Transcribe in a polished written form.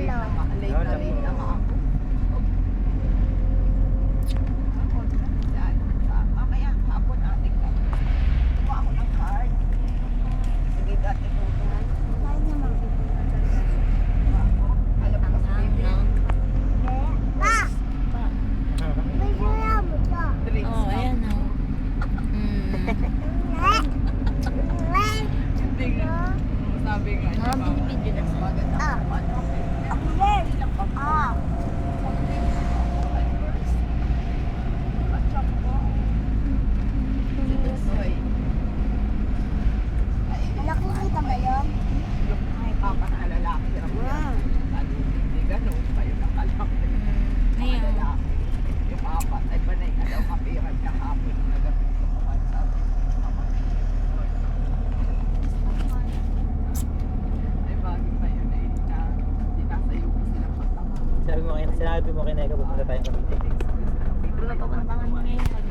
Lolo. Late na rin na ako. Mamaya, hapon ating ka. Kuha ako ng card. Sige, dati tutulad. Bakit naman dito na Alam mo kasi, baby. Pa! May sila mo to. Drinks Oh, na. ayan o. Hindi nga. Sabi nga niya, Ah, binibidyo na sa maganda Ah. ako, ano. Yes. Ah. Nakikita mo yun? Yung papa na lalaki raw yan. Ano, hindi ganun. Kayo lang alam. Mga Ayun. lalaki. Yung papa, ay panay ka daw kapiran kahapon na gabi ko naman sabi. Ay bagay pa yun eh, na dinasayo ko silang pagtama. Sinabi mo kay Neka, pupunta tayong Cavite. Pero papunta kami ngayon.